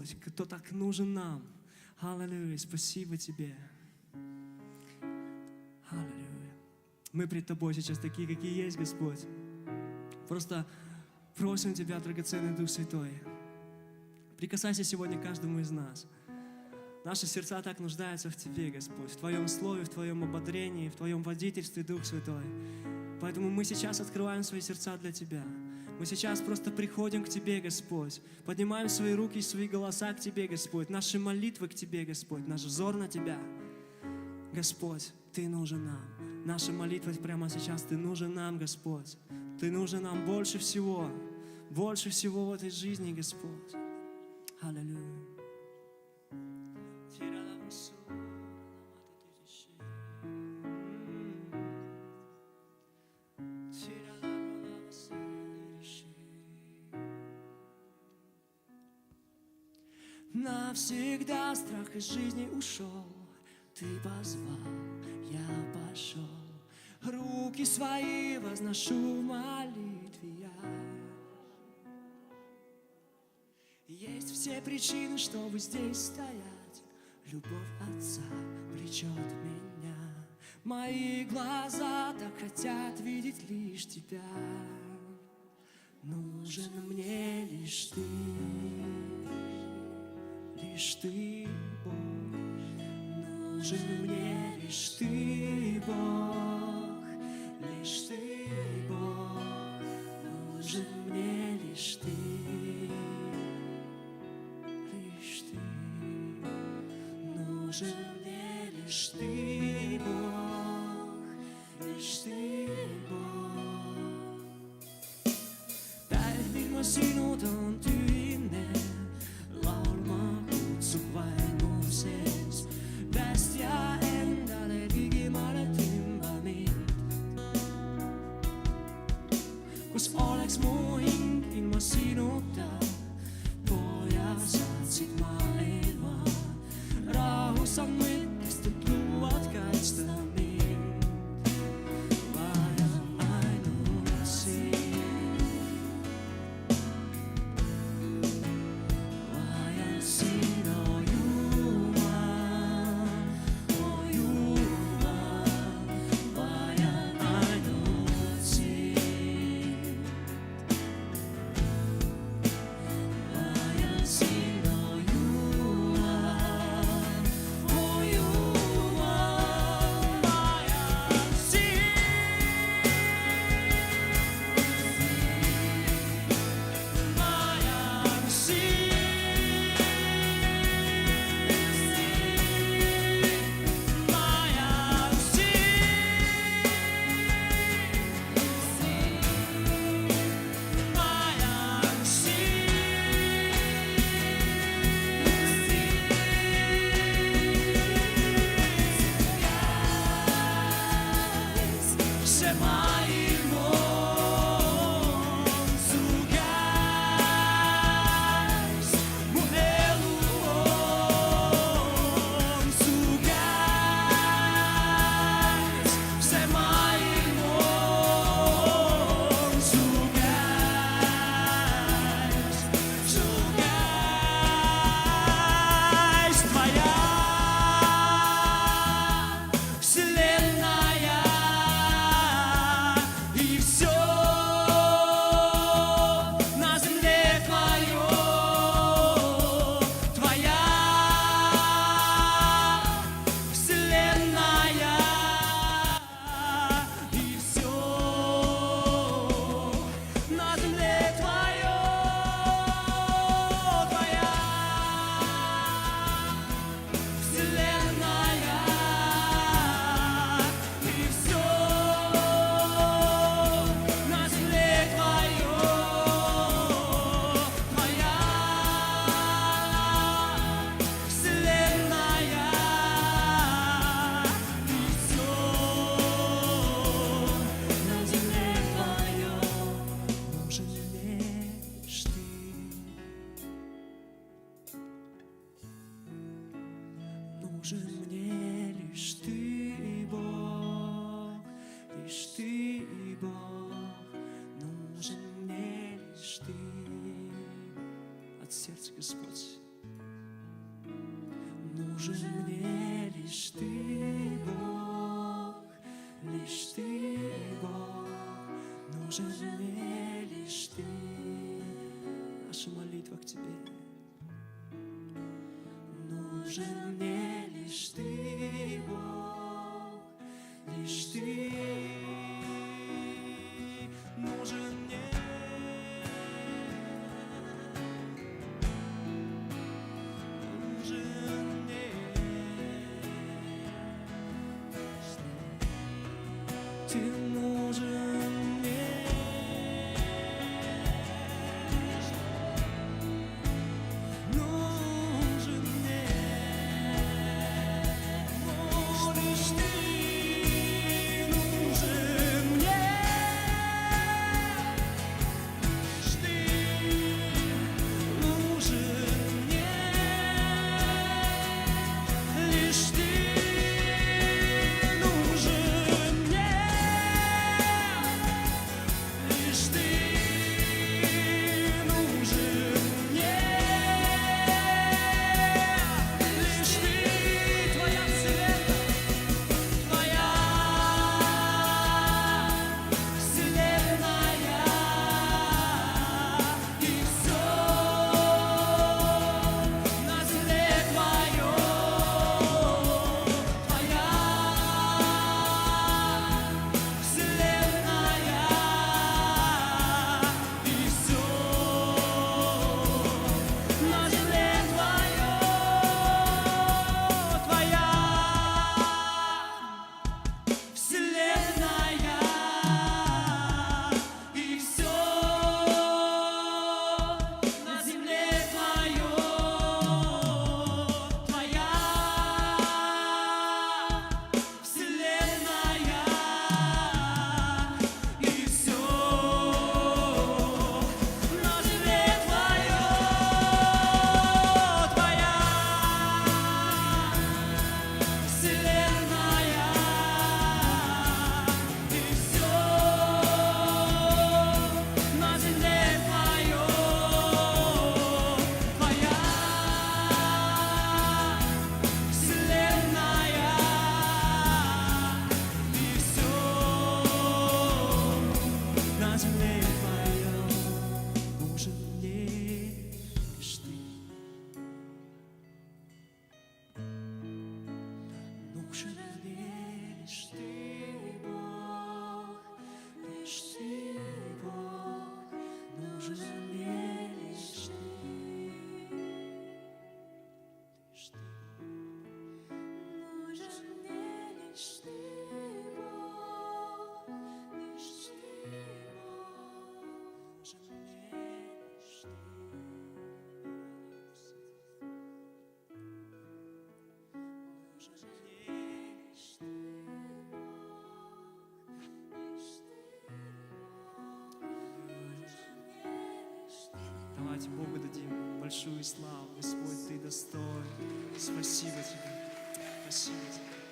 Господь, кто так нужен нам. Аллилуйя, спасибо Тебе. Аллилуйя. Мы пред Тобой сейчас такие, какие есть, Господь. Просто просим Тебя, драгоценный Дух Святой, прикасайся сегодня к каждому из нас. Наши сердца так нуждаются в Тебе, Господь, в Твоем Слове, в Твоем ободрении, в Твоем водительстве, Дух Святой. Поэтому мы сейчас открываем свои сердца для Тебя. Мы сейчас просто приходим к Тебе, Господь, поднимаем свои руки и свои голоса к Тебе, Господь, наши молитвы к Тебе, Господь, наш взор на Тебя. Господь, Ты нужен нам. Наша молитва прямо сейчас, Ты нужен нам, Господь. Ты нужен нам больше всего в этой жизни, Господь. Аллилуйя. Навсегда страх из жизни ушел, Ты позвал, я пошел. Руки свои возношу в молитве я. Есть все причины, чтобы здесь стоять. Любовь Отца влечет меня. Мои глаза так хотят видеть лишь Тебя. Нужен мне лишь Ты, Бог. Нужен мне лишь Ты, Бог. Лишь Ты, Бог. Нужен мне лишь Ты. Лишь Ты. Нужен мне лишь Ты, Бог. Лишь Ты, Bог. Päevil ma sinuda on tüüne, laulma kutsub vaimu sees. Päästja endale ligemale tõmba mind. Kus oleks mu hing ilma sinuta, poja saatsid maailma. Rahu sa mõttest, et luuad kaitsta mind. Vajan ainult sind. Vajan sind, oh Jumal, oh Jumal. Vajan ainult sind. Vajan sind, oh Jumal, oh Jumal. Vajan sind. Vajan sind. Vajan нужен мне лишь Ты, Бог, лишь Ты, Бог, нужен мне лишь Ты. От сердца, Господь. Нужен мне лишь Ты, Бог, лишь Ты, Бог. Нужен мне лишь Ты. Наша молитва к Тебе. Нужен мне лишь Ты, Бог, лишь Ты. Нужен мне. Ты нужен мне. Нужен мне. О, лишь Ты нужен мне. Лишь Ты нужен мне. Лишь Ты. Давайте Богу дадим большую славу. Господь, Ты достоин. Спасибо Тебе. Спасибо Тебе.